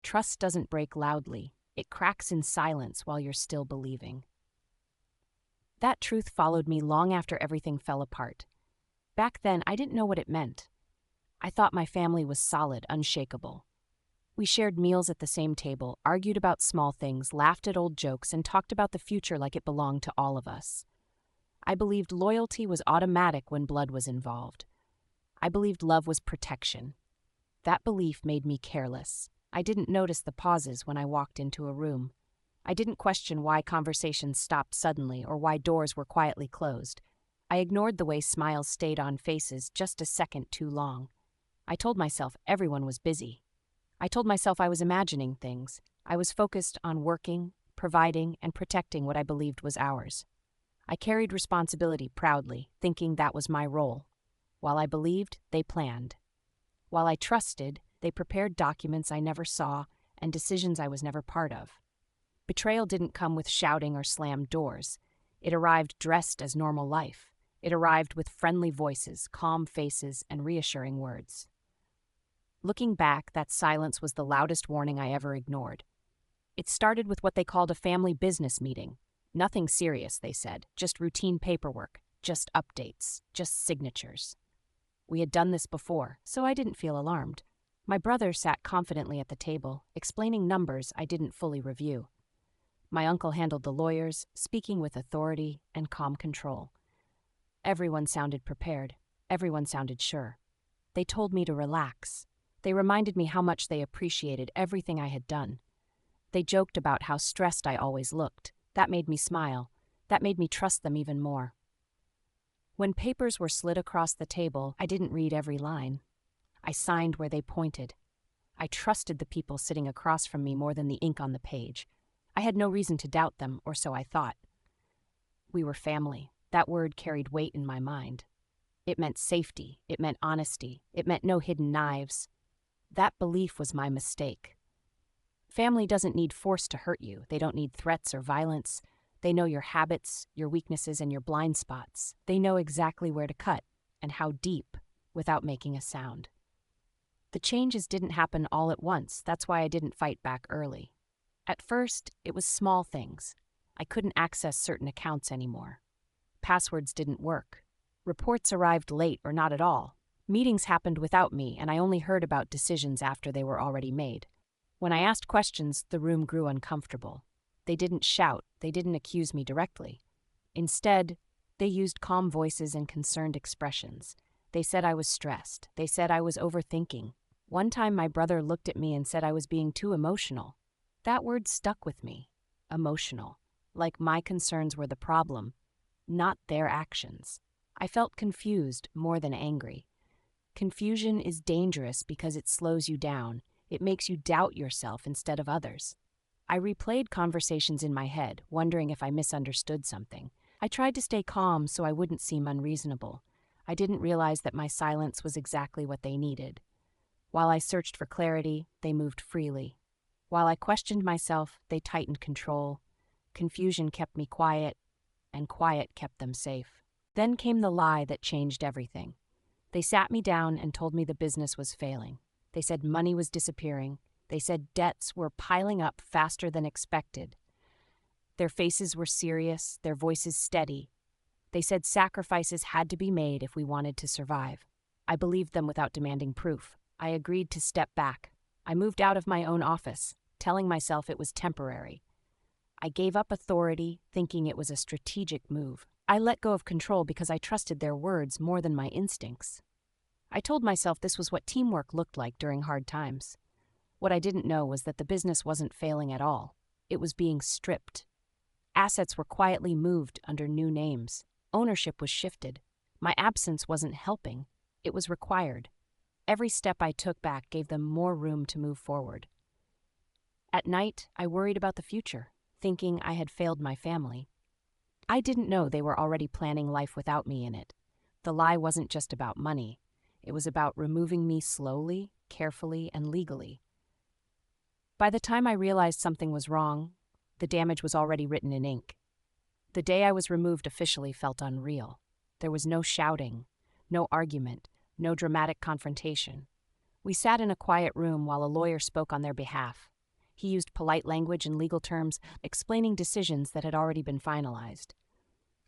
Trust doesn't break loudly. It cracks in silence while you're still believing. That truth followed me long after everything fell apart. Back then, I didn't know what it meant. I thought my family was solid, unshakable. We shared meals at the same table, argued about small things, laughed at old jokes, and talked about the future like it belonged to all of us. I believed loyalty was automatic when blood was involved. I believed love was protection. That belief made me careless. I didn't notice the pauses when I walked into a room. I didn't question why conversations stopped suddenly or why doors were quietly closed. I ignored the way smiles stayed on faces just a second too long. I told myself everyone was busy. I told myself I was imagining things. I was focused on working, providing, and protecting what I believed was ours. I carried responsibility proudly, thinking that was my role. While I believed, they planned. While I trusted, they prepared documents I never saw and decisions I was never part of. Betrayal didn't come with shouting or slammed doors. It arrived dressed as normal life. It arrived with friendly voices, calm faces, and reassuring words. Looking back, that silence was the loudest warning I ever ignored. It started with what they called a family business meeting. Nothing serious, they said, just routine paperwork, just updates, just signatures. We had done this before, so I didn't feel alarmed. My brother sat confidently at the table, explaining numbers I didn't fully review. My uncle handled the lawyers, speaking with authority and calm control. Everyone sounded prepared. Everyone sounded sure. They told me to relax. They reminded me how much they appreciated everything I had done. They joked about how stressed I always looked. That made me smile. That made me trust them even more. When papers were slid across the table, I didn't read every line. I signed where they pointed. I trusted the people sitting across from me more than the ink on the page. I had no reason to doubt them, or so I thought. We were family. That word carried weight in my mind. It meant safety. It meant honesty. It meant no hidden knives. That belief was my mistake. Family doesn't need force to hurt you. They don't need threats or violence. They know your habits, your weaknesses, and your blind spots. They know exactly where to cut and how deep without making a sound. The changes didn't happen all at once. That's why I didn't fight back early. At first, it was small things. I couldn't access certain accounts anymore. Passwords didn't work. Reports arrived late or not at all. Meetings happened without me, and I only heard about decisions after they were already made. When I asked questions, the room grew uncomfortable. They didn't shout. They didn't accuse me directly. Instead, they used calm voices and concerned expressions. They said I was stressed. They said I was overthinking. One time, my brother looked at me and said I was being too emotional. That word stuck with me. Emotional. Like my concerns were the problem, not their actions. I felt confused more than angry. Confusion is dangerous because it slows you down. It makes you doubt yourself instead of others. I replayed conversations in my head, wondering if I misunderstood something. I tried to stay calm so I wouldn't seem unreasonable. I didn't realize that my silence was exactly what they needed. While I searched for clarity, they moved freely. While I questioned myself, they tightened control. Confusion kept me quiet, and quiet kept them safe. Then came the lie that changed everything. They sat me down and told me the business was failing. They said money was disappearing. They said debts were piling up faster than expected. Their faces were serious, their voices steady. They said sacrifices had to be made if we wanted to survive. I believed them without demanding proof. I agreed to step back. I moved out of my own office, telling myself it was temporary. I gave up authority, thinking it was a strategic move. I let go of control because I trusted their words more than my instincts. I told myself this was what teamwork looked like during hard times. What I didn't know was that the business wasn't failing at all. It was being stripped. Assets were quietly moved under new names. Ownership was shifted. My absence wasn't helping. It was required. Every step I took back gave them more room to move forward. At night, I worried about the future, thinking I had failed my family. I didn't know they were already planning life without me in it. The lie wasn't just about money. It was about removing me slowly, carefully, and legally. By the time I realized something was wrong, the damage was already written in ink. The day I was removed officially felt unreal. There was no shouting, no argument, no dramatic confrontation. We sat in a quiet room while a lawyer spoke on their behalf. He used polite language and legal terms, explaining decisions that had already been finalized.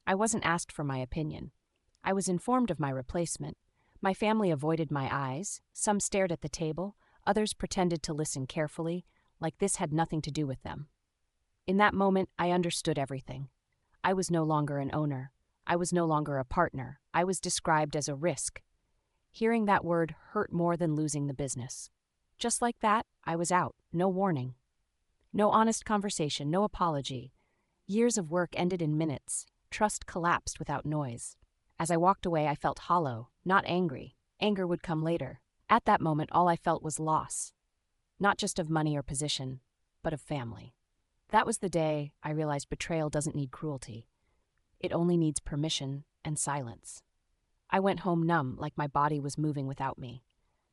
I wasn't asked for my opinion. I was informed of my replacement. My family avoided my eyes. Some stared at the table. Others pretended to listen carefully, like this had nothing to do with them. In that moment, I understood everything. I was no longer an owner. I was no longer a partner. I was described as a risk. Hearing that word hurt more than losing the business. Just like that, I was out. No warning. No honest conversation, no apology. Years of work ended in minutes. Trust collapsed without noise. As I walked away, I felt hollow, not angry. Anger would come later. At that moment, all I felt was loss. Not just of money or position, but of family. That was the day I realized betrayal doesn't need cruelty. It only needs permission and silence. I went home numb, like my body was moving without me.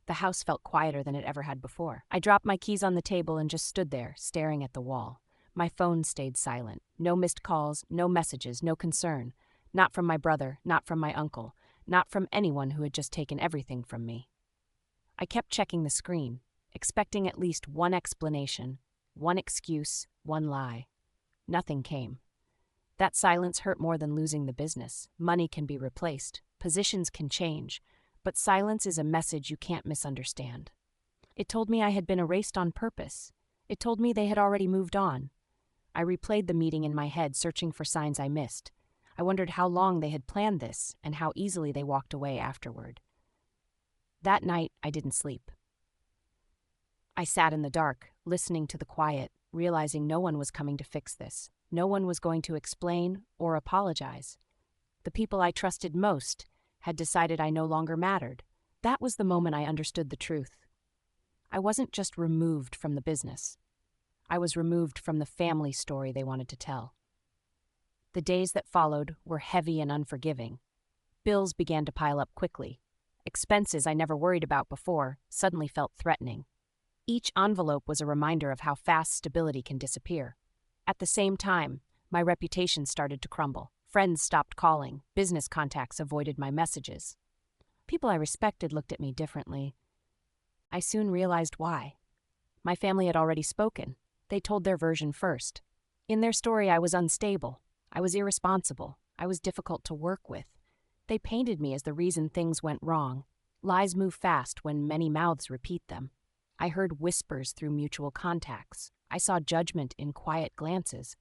The house felt quieter than it ever had before. I dropped my keys on the table and just stood there, staring at the wall. My phone stayed silent. No missed calls, no messages, no concern. Not from my brother, not from my uncle, not from anyone who had just taken everything from me. I kept checking the screen, expecting at least one explanation, one excuse, one lie. Nothing came. That silence hurt more than losing the business. Money can be replaced, positions can change, but silence is a message you can't misunderstand. It told me I had been erased on purpose. It told me they had already moved on. I replayed the meeting in my head, searching for signs I missed. I wondered how long they had planned this and how easily they walked away afterward. That night, I didn't sleep. I sat in the dark, listening to the quiet, realizing no one was coming to fix this. No one was going to explain or apologize. The people I trusted most had decided I no longer mattered. That was the moment I understood the truth. I wasn't just removed from the business. I was removed from the family story they wanted to tell. The days that followed were heavy and unforgiving. Bills began to pile up quickly. Expenses I never worried about before suddenly felt threatening. Each envelope was a reminder of how fast stability can disappear. At the same time, my reputation started to crumble. Friends stopped calling. Business contacts avoided my messages. People I respected looked at me differently. I soon realized why. My family had already spoken. They told their version first. In their story, I was unstable. I was irresponsible. I was difficult to work with. They painted me as the reason things went wrong. Lies move fast when many mouths repeat them. I heard whispers through mutual contacts. I saw judgment in quiet glances.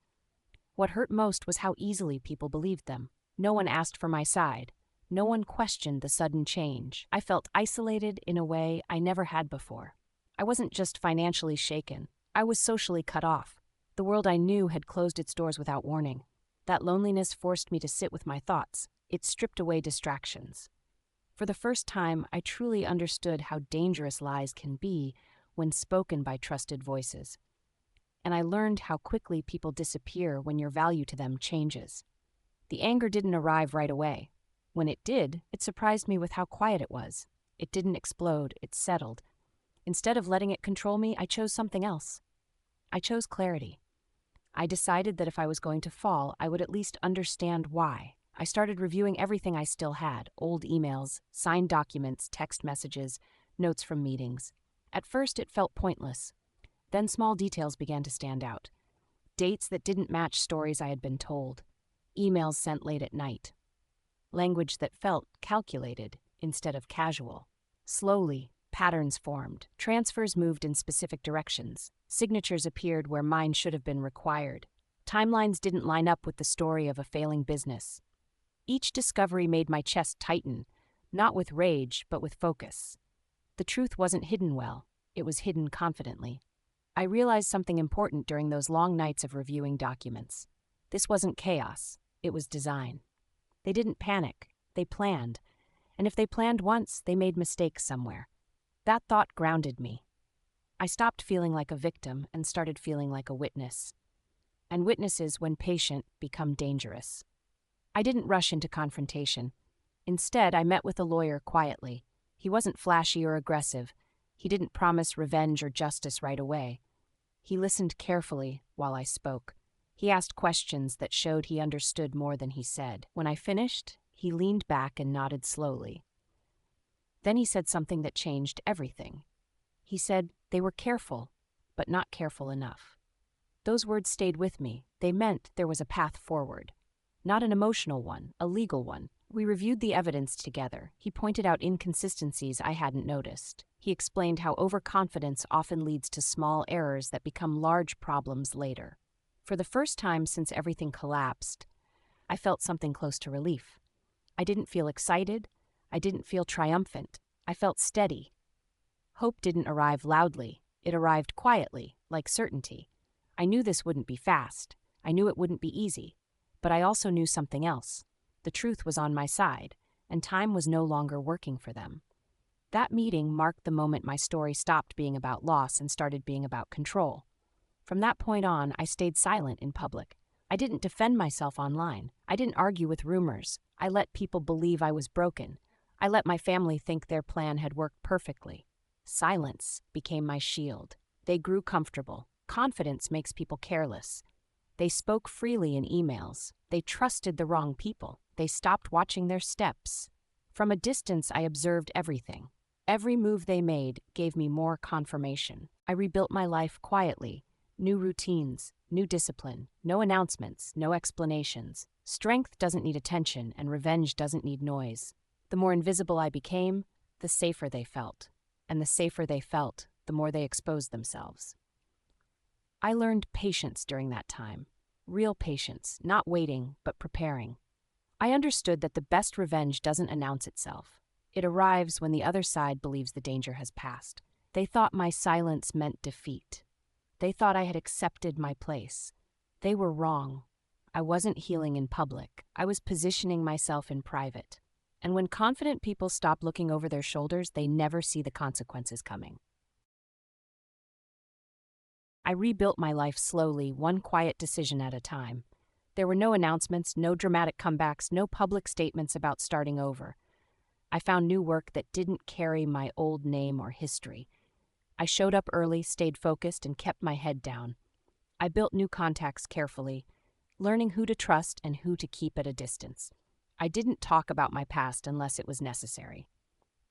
What hurt most was how easily people believed them. No one asked for my side. No one questioned the sudden change. I felt isolated in a way I never had before. I wasn't just financially shaken. I was socially cut off. The world I knew had closed its doors without warning. That loneliness forced me to sit with my thoughts. It stripped away distractions. For the first time, I truly understood how dangerous lies can be when spoken by trusted voices. And I learned how quickly people disappear when your value to them changes. The anger didn't arrive right away. When it did, it surprised me with how quiet it was. It didn't explode, it settled. Instead of letting it control me, I chose something else. I chose clarity. I decided that if I was going to fall, I would at least understand why. I started reviewing everything I still had: old emails, signed documents, text messages, notes from meetings. At first, it felt pointless. Then small details began to stand out. Dates that didn't match stories I had been told. Emails sent late at night. Language that felt calculated instead of casual. Slowly, patterns formed. Transfers moved in specific directions. Signatures appeared where mine should have been required. Timelines didn't line up with the story of a failing business. Each discovery made my chest tighten, not with rage, but with focus. The truth wasn't hidden well. It was hidden confidently. I realized something important during those long nights of reviewing documents. This wasn't chaos. It was design. They didn't panic. They planned. And if they planned once, they made mistakes somewhere. That thought grounded me. I stopped feeling like a victim and started feeling like a witness. And witnesses, when patient, become dangerous. I didn't rush into confrontation. Instead, I met with a lawyer quietly. He wasn't flashy or aggressive. He didn't promise revenge or justice right away. He listened carefully while I spoke. He asked questions that showed he understood more than he said. When I finished, he leaned back and nodded slowly. Then he said something that changed everything. He said they were careful, but not careful enough. Those words stayed with me. They meant there was a path forward. Not an emotional one, a legal one. We reviewed the evidence together. He pointed out inconsistencies I hadn't noticed. He explained how overconfidence often leads to small errors that become large problems later. For the first time since everything collapsed, I felt something close to relief. I didn't feel excited. I didn't feel triumphant. I felt steady. Hope didn't arrive loudly. It arrived quietly, like certainty. I knew this wouldn't be fast. I knew it wouldn't be easy. But I also knew something else. The truth was on my side, and time was no longer working for them. That meeting marked the moment my story stopped being about loss and started being about control. From that point on, I stayed silent in public. I didn't defend myself online. I didn't argue with rumors. I let people believe I was broken. I let my family think their plan had worked perfectly. Silence became my shield. They grew comfortable. Confidence makes people careless. They spoke freely in emails. They trusted the wrong people. They stopped watching their steps. From a distance, I observed everything. Every move they made gave me more confirmation. I rebuilt my life quietly. New routines, new discipline, no announcements, no explanations. Strength doesn't need attention, and revenge doesn't need noise. The more invisible I became, the safer they felt. And the safer they felt, the more they exposed themselves. I learned patience during that time. Real patience, not waiting, but preparing. I understood that the best revenge doesn't announce itself. It arrives when the other side believes the danger has passed. They thought my silence meant defeat. They thought I had accepted my place. They were wrong. I wasn't healing in public. I was positioning myself in private. And when confident people stop looking over their shoulders, they never see the consequences coming. I rebuilt my life slowly, one quiet decision at a time. There were no announcements, no dramatic comebacks, no public statements about starting over. I found new work that didn't carry my old name or history. I showed up early, stayed focused, and kept my head down. I built new contacts carefully, learning who to trust and who to keep at a distance. I didn't talk about my past unless it was necessary.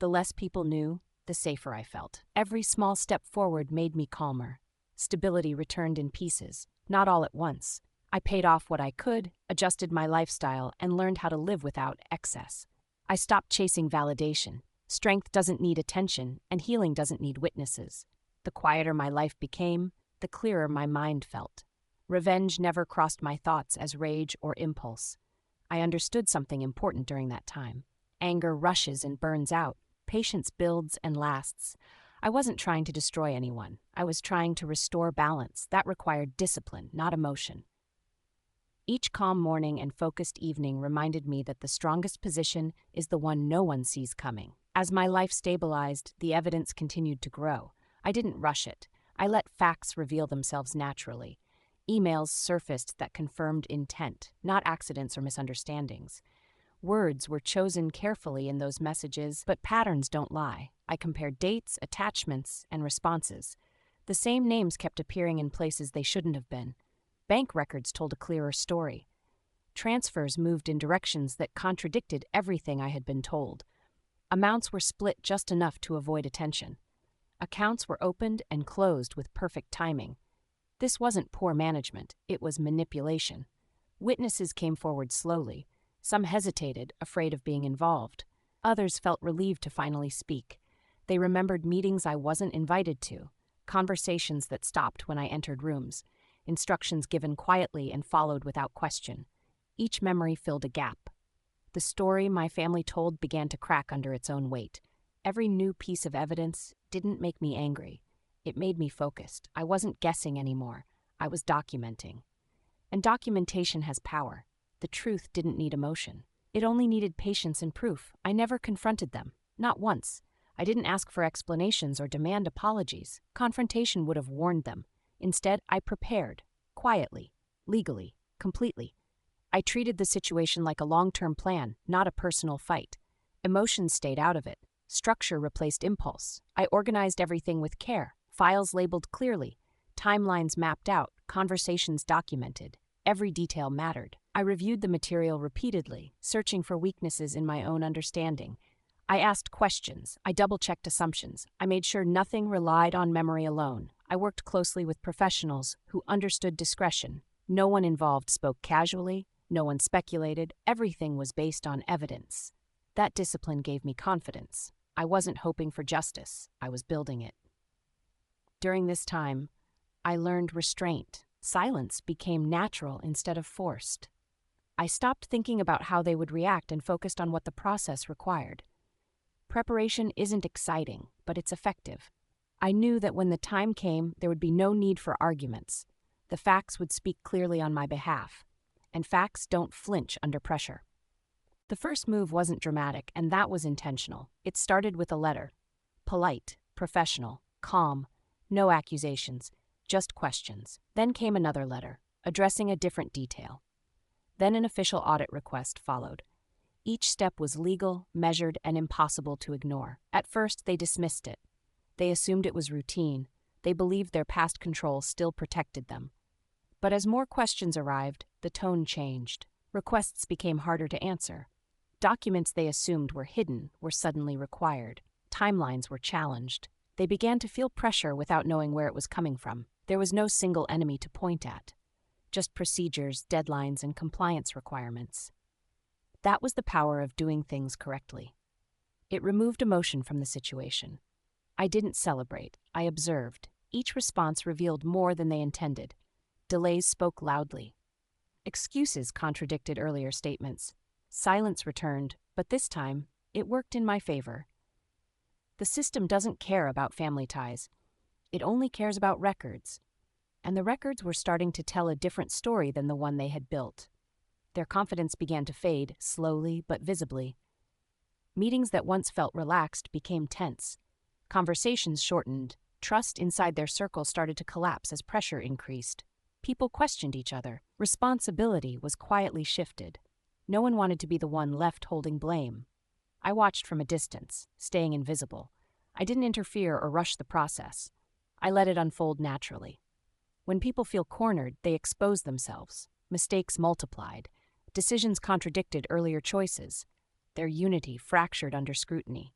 The less people knew, the safer I felt. Every small step forward made me calmer. Stability returned in pieces, not all at once. I paid off what I could, adjusted my lifestyle, and learned how to live without excess. I stopped chasing validation. Strength doesn't need attention, and healing doesn't need witnesses. The quieter my life became, the clearer my mind felt. Revenge never crossed my thoughts as rage or impulse. I understood something important during that time. Anger rushes and burns out. Patience builds and lasts. I wasn't trying to destroy anyone. I was trying to restore balance. That required discipline, not emotion. Each calm morning and focused evening reminded me that the strongest position is the one no one sees coming. As my life stabilized, the evidence continued to grow. I didn't rush it. I let facts reveal themselves naturally. Emails surfaced that confirmed intent, not accidents or misunderstandings. Words were chosen carefully in those messages, but patterns don't lie. I compared dates, attachments, and responses. The same names kept appearing in places they shouldn't have been. Bank records told a clearer story. Transfers moved in directions that contradicted everything I had been told. Amounts were split just enough to avoid attention. Accounts were opened and closed with perfect timing. This wasn't poor management, it was manipulation. Witnesses came forward slowly. Some hesitated, afraid of being involved. Others felt relieved to finally speak. They remembered meetings I wasn't invited to, conversations that stopped when I entered rooms, instructions given quietly and followed without question. Each memory filled a gap. The story my family told began to crack under its own weight. Every new piece of evidence didn't make me angry. It made me focused. I wasn't guessing anymore. I was documenting. And documentation has power. The truth didn't need emotion. It only needed patience and proof. I never confronted them. Not once. I didn't ask for explanations or demand apologies. Confrontation would have warned them. Instead, I prepared. Quietly. Legally. Completely. I treated the situation like a long-term plan, not a personal fight. Emotions stayed out of it. Structure replaced impulse. I organized everything with care. Files labeled clearly. Timelines mapped out. Conversations documented. Every detail mattered. I reviewed the material repeatedly, searching for weaknesses in my own understanding. I asked questions. I double-checked assumptions. I made sure nothing relied on memory alone. I worked closely with professionals who understood discretion. No one involved spoke casually. No one speculated. Everything was based on evidence. That discipline gave me confidence. I wasn't hoping for justice. I was building it. During this time, I learned restraint. Silence became natural instead of forced. I stopped thinking about how they would react and focused on what the process required. Preparation isn't exciting, but it's effective. I knew that when the time came, there would be no need for arguments. The facts would speak clearly on my behalf, and facts don't flinch under pressure. The first move wasn't dramatic, and that was intentional. It started with a letter. Polite, professional, calm, no accusations, just questions. Then came another letter, addressing a different detail. Then an official audit request followed. Each step was legal, measured, and impossible to ignore. At first, they dismissed it. They assumed it was routine. They believed their past control still protected them. But as more questions arrived, the tone changed. Requests became harder to answer. Documents they assumed were hidden were suddenly required. Timelines were challenged. They began to feel pressure without knowing where it was coming from. There was no single enemy to point at. Just procedures, deadlines, and compliance requirements. That was the power of doing things correctly. It removed emotion from the situation. I didn't celebrate. I observed. Each response revealed more than they intended. Delays spoke loudly. Excuses contradicted earlier statements. Silence returned, but this time, it worked in my favor. The system doesn't care about family ties. It only cares about records. And the records were starting to tell a different story than the one they had built. Their confidence began to fade, slowly but visibly. Meetings that once felt relaxed became tense. Conversations shortened. Trust inside their circle started to collapse as pressure increased. People questioned each other. Responsibility was quietly shifted. No one wanted to be the one left holding blame. I watched from a distance, staying invisible. I didn't interfere or rush the process. I let it unfold naturally. When people feel cornered, they expose themselves. Mistakes multiplied. Decisions contradicted earlier choices. Their unity fractured under scrutiny.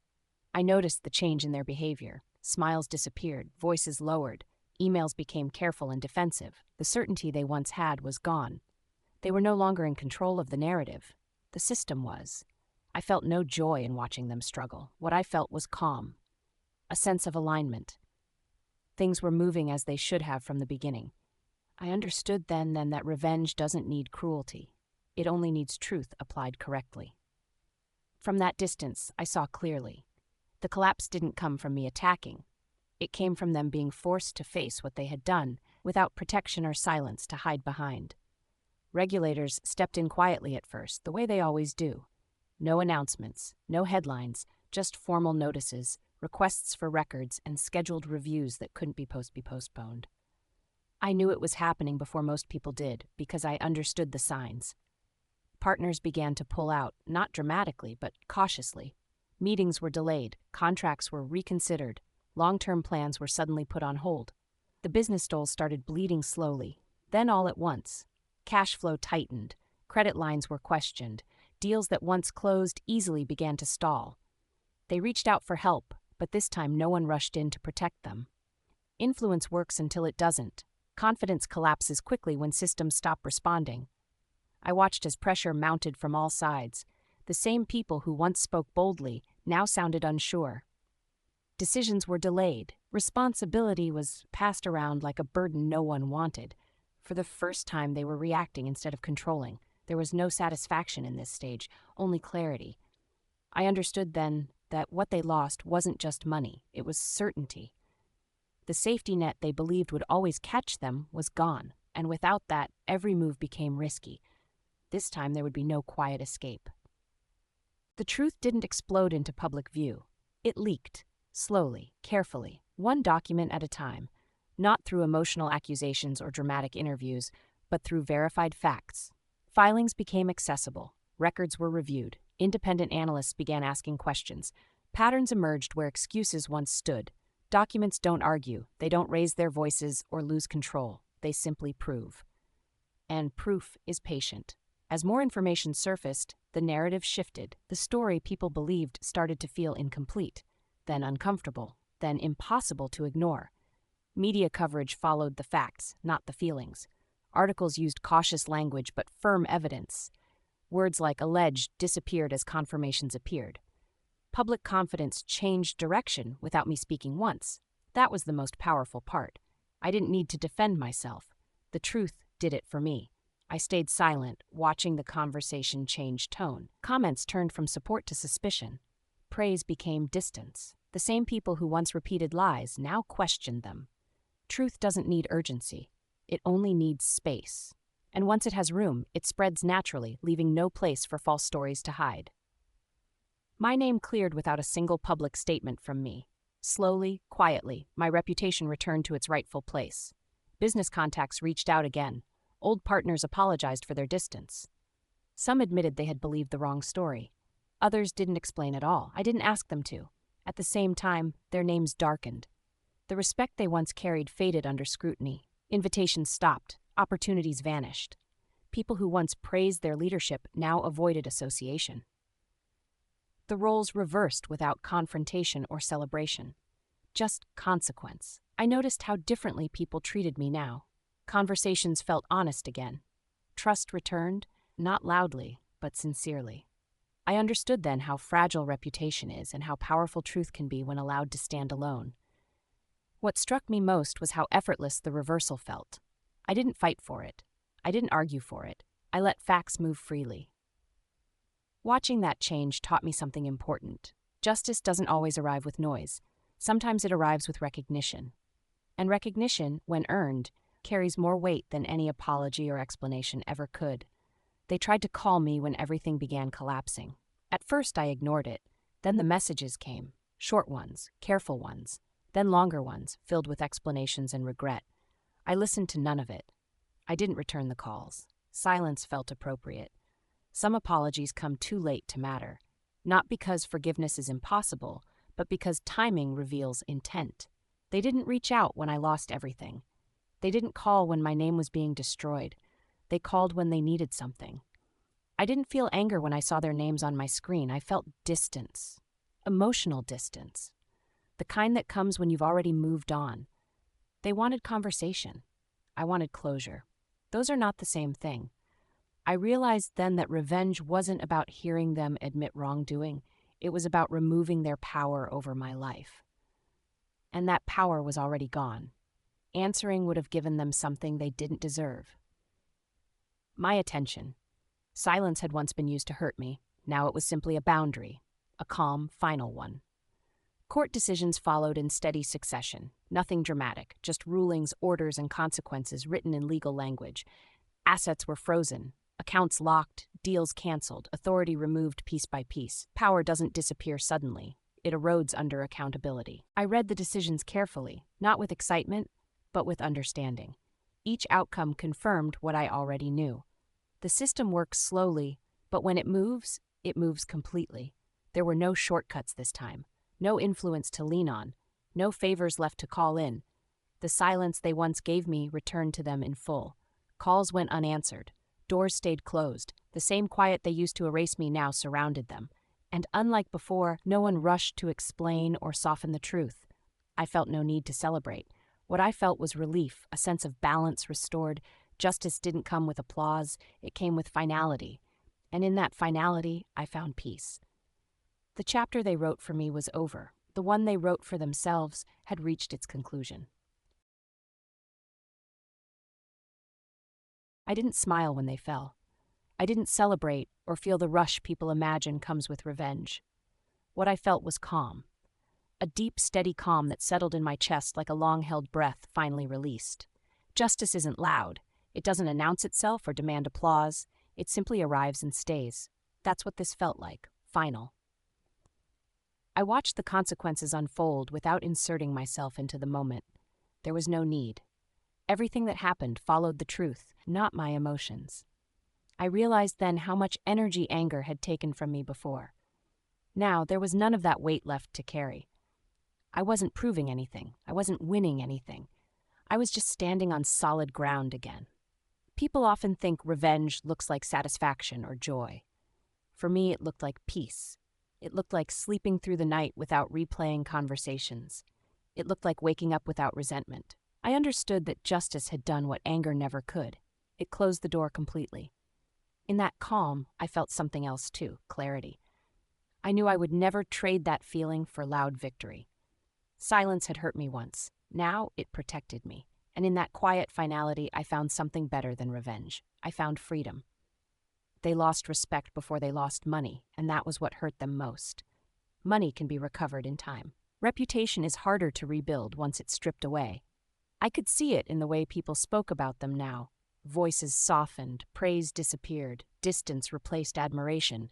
I noticed the change in their behavior. Smiles disappeared, voices lowered. Emails became careful and defensive. The certainty they once had was gone. They were no longer in control of the narrative. The system was. I felt no joy in watching them struggle. What I felt was calm. A sense of alignment. Things were moving as they should have from the beginning. I understood then that revenge doesn't need cruelty. It only needs truth applied correctly. From that distance, I saw clearly. The collapse didn't come from me attacking. It came from them being forced to face what they had done, without protection or silence to hide behind. Regulators stepped in quietly at first, the way they always do. No announcements, no headlines, just formal notices, requests for records, and scheduled reviews that couldn't be postponed. I knew it was happening before most people did, because I understood the signs. Partners began to pull out, not dramatically, but cautiously. Meetings were delayed, contracts were reconsidered, long-term plans were suddenly put on hold. The business stoles started bleeding slowly. Then all at once, cash flow tightened, credit lines were questioned, deals that once closed easily began to stall. They reached out for help, but this time no one rushed in to protect them. Influence works until it doesn't. Confidence collapses quickly when systems stop responding. I watched as pressure mounted from all sides. The same people who once spoke boldly now sounded unsure. Decisions were delayed. Responsibility was passed around like a burden no one wanted. For the first time, they were reacting instead of controlling. There was no satisfaction in this stage, only clarity. I understood then that what they lost wasn't just money, it was certainty. The safety net they believed would always catch them was gone, and without that, every move became risky. This time there would be no quiet escape. The truth didn't explode into public view. It leaked, slowly, carefully, one document at a time, not through emotional accusations or dramatic interviews, but through verified facts. Filings became accessible. Records were reviewed. Independent analysts began asking questions. Patterns emerged where excuses once stood. Documents don't argue. They don't raise their voices or lose control. They simply prove. And proof is patient. As more information surfaced, The narrative shifted. The story people believed started to feel incomplete, then uncomfortable, then impossible to ignore. Media coverage followed the facts, not the feelings. Articles used cautious language but firm evidence. Words like alleged disappeared as confirmations appeared. Public confidence changed direction without me speaking once. That was the most powerful part. I didn't need to defend myself. The truth did it for me. I stayed silent, watching the conversation change tone. Comments turned from support to suspicion. Praise became distance. The same people who once repeated lies now questioned them. Truth doesn't need urgency. It only needs space. And once it has room, it spreads naturally, leaving no place for false stories to hide. My name cleared without a single public statement from me. Slowly, quietly, my reputation returned to its rightful place. Business contacts reached out again. Old partners apologized for their distance. Some admitted they had believed the wrong story. Others didn't explain at all. I didn't ask them to. At the same time, their names darkened. The respect they once carried faded under scrutiny. Invitations stopped. Opportunities vanished. People who once praised their leadership now avoided association. The roles reversed without confrontation or celebration. Just consequence. I noticed how differently people treated me now. Conversations felt honest again. Trust returned, not loudly, but sincerely. I understood then how fragile reputation is and how powerful truth can be when allowed to stand alone. What struck me most was how effortless the reversal felt. I didn't fight for it. I didn't argue for it. I let facts move freely. Watching that change taught me something important. Justice doesn't always arrive with noise. Sometimes it arrives with recognition. And recognition, when earned, carries more weight than any apology or explanation ever could. They tried to call me when everything began collapsing. At first I ignored it. Then the messages came. Short ones, careful ones. Then longer ones, filled with explanations and regret. I listened to none of it. I didn't return the calls. Silence felt appropriate. Some apologies come too late to matter. Not because forgiveness is impossible, but because timing reveals intent. They didn't reach out when I lost everything. They didn't call when my name was being destroyed. They called when they needed something. I didn't feel anger when I saw their names on my screen. I felt distance. Emotional distance. The kind that comes when you've already moved on. They wanted conversation. I wanted closure. Those are not the same thing. I realized then that revenge wasn't about hearing them admit wrongdoing. It was about removing their power over my life. And that power was already gone. Answering would have given them something they didn't deserve. My attention. Silence had once been used to hurt me. Now it was simply a boundary, a calm, final one. Court decisions followed in steady succession. Nothing dramatic, just rulings, orders, and consequences written in legal language. Assets were frozen, accounts locked, deals canceled, authority removed piece by piece. Power doesn't disappear suddenly. It erodes under accountability. I read the decisions carefully, not with excitement, but with understanding. Each outcome confirmed what I already knew. The system works slowly, but when it moves completely. There were no shortcuts this time, no influence to lean on, no favors left to call in. The silence they once gave me returned to them in full. Calls went unanswered. Doors stayed closed. The same quiet they used to erase me now surrounded them. And unlike before, no one rushed to explain or soften the truth. I felt no need to celebrate. What I felt was relief, a sense of balance restored. Justice didn't come with applause, it came with finality. And in that finality, I found peace. The chapter they wrote for me was over. The one they wrote for themselves had reached its conclusion. I didn't smile when they fell. I didn't celebrate or feel the rush people imagine comes with revenge. What I felt was calm. A deep, steady calm that settled in my chest like a long-held breath finally released. Justice isn't loud. It doesn't announce itself or demand applause. It simply arrives and stays. That's what this felt like, final. I watched the consequences unfold without inserting myself into the moment. There was no need. Everything that happened followed the truth, not my emotions. I realized then how much energy anger had taken from me before. Now, there was none of that weight left to carry. I wasn't proving anything. I wasn't winning anything. I was just standing on solid ground again. People often think revenge looks like satisfaction or joy. For me, it looked like peace. It looked like sleeping through the night without replaying conversations. It looked like waking up without resentment. I understood that justice had done what anger never could. It closed the door completely. In that calm, I felt something else too, clarity. I knew I would never trade that feeling for loud victory. Silence had hurt me once. Now it protected me. And in that quiet finality, I found something better than revenge. I found freedom. They lost respect before they lost money, and that was what hurt them most. Money can be recovered in time. Reputation is harder to rebuild once it's stripped away. I could see it in the way people spoke about them now. Voices softened, praise disappeared, distance replaced admiration.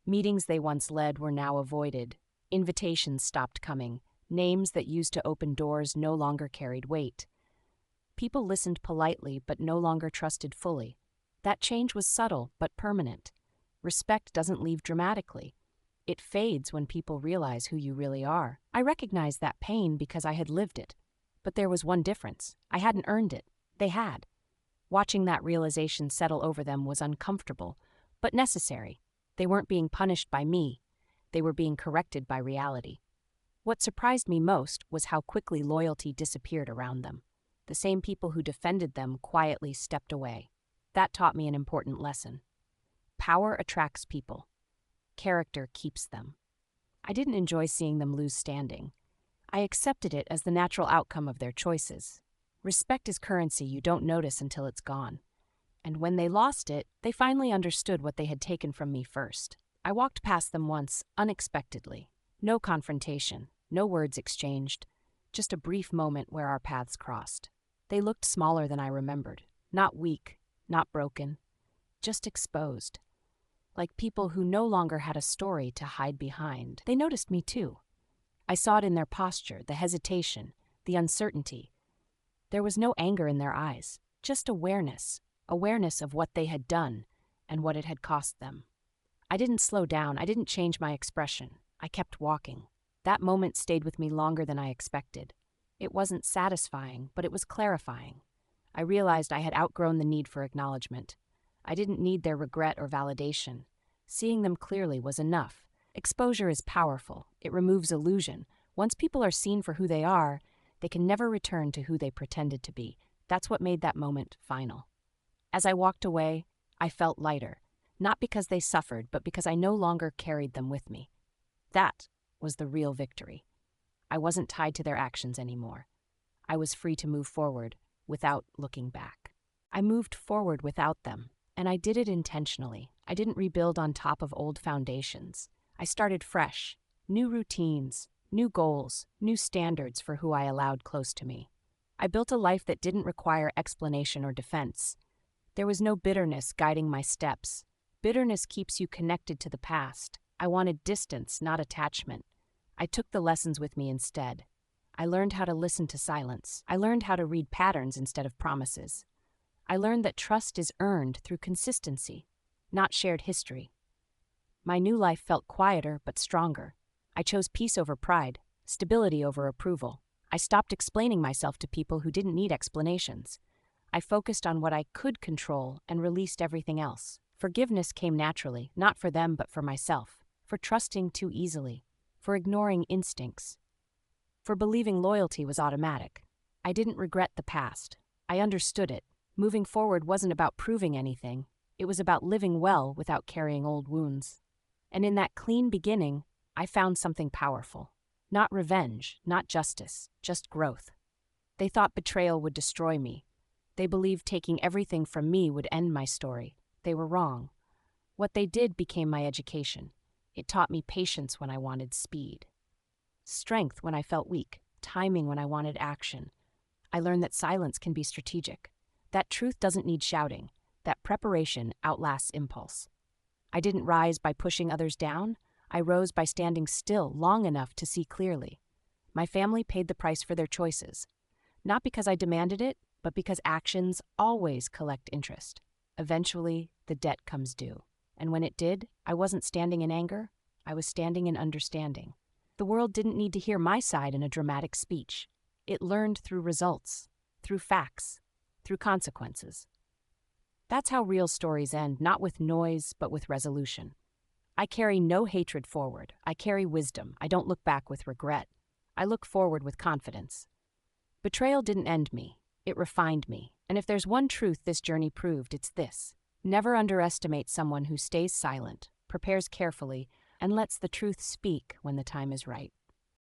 Meetings they once led were now avoided. Invitations stopped coming. Names that used to open doors no longer carried weight. People listened politely but no longer trusted fully. That change was subtle but permanent. Respect doesn't leave dramatically. It fades when people realize who you really are. I recognized that pain because I had lived it. But there was one difference. I hadn't earned it. They had. Watching that realization settle over them was uncomfortable, but necessary. They weren't being punished by me. They were being corrected by reality. What surprised me most was how quickly loyalty disappeared around them. The same people who defended them quietly stepped away. That taught me an important lesson. Power attracts people. Character keeps them. I didn't enjoy seeing them lose standing. I accepted it as the natural outcome of their choices. Respect is currency you don't notice until it's gone. And when they lost it, they finally understood what they had taken from me first. I walked past them once, unexpectedly. No confrontation, no words exchanged, just a brief moment where our paths crossed. They looked smaller than I remembered, not weak, not broken, just exposed. Like people who no longer had a story to hide behind. They noticed me too. I saw it in their posture, the hesitation, the uncertainty. There was no anger in their eyes, just awareness of what they had done and what it had cost them. I didn't slow down, I didn't change my expression. I kept walking. That moment stayed with me longer than I expected. It wasn't satisfying, but it was clarifying. I realized I had outgrown the need for acknowledgement. I didn't need their regret or validation. Seeing them clearly was enough. Exposure is powerful. It removes illusion. Once people are seen for who they are, they can never return to who they pretended to be. That's what made that moment final. As I walked away, I felt lighter. Not because they suffered, but because I no longer carried them with me. That was the real victory. I wasn't tied to their actions anymore. I was free to move forward without looking back. I moved forward without them, and I did it intentionally. I didn't rebuild on top of old foundations. I started fresh, new routines, new goals, new standards for who I allowed close to me. I built a life that didn't require explanation or defense. There was no bitterness guiding my steps. Bitterness keeps you connected to the past. I wanted distance, not attachment. I took the lessons with me instead. I learned how to listen to silence. I learned how to read patterns instead of promises. I learned that trust is earned through consistency, not shared history. My new life felt quieter but stronger. I chose peace over pride, stability over approval. I stopped explaining myself to people who didn't need explanations. I focused on what I could control and released everything else. Forgiveness came naturally, not for them but for myself, for trusting too easily, for ignoring instincts, for believing loyalty was automatic. I didn't regret the past. I understood it. Moving forward wasn't about proving anything. It was about living well without carrying old wounds. And in that clean beginning, I found something powerful. Not revenge, not justice, just growth. They thought betrayal would destroy me. They believed taking everything from me would end my story. They were wrong. What they did became my education. It taught me patience when I wanted speed, strength when I felt weak, timing when I wanted action. I learned that silence can be strategic, that truth doesn't need shouting, that preparation outlasts impulse. I didn't rise by pushing others down. I rose by standing still long enough to see clearly. My family paid the price for their choices, not because I demanded it, but because actions always collect interest. Eventually, the debt comes due. And when it did, I wasn't standing in anger. I was standing in understanding. The world didn't need to hear my side in a dramatic speech. It learned through results, through facts, through consequences. That's how real stories end, not with noise, but with resolution. I carry no hatred forward. I carry wisdom. I don't look back with regret. I look forward with confidence. Betrayal didn't end me. It refined me. And if there's one truth this journey proved, it's this. Never underestimate someone who stays silent, prepares carefully, and lets the truth speak when the time is right.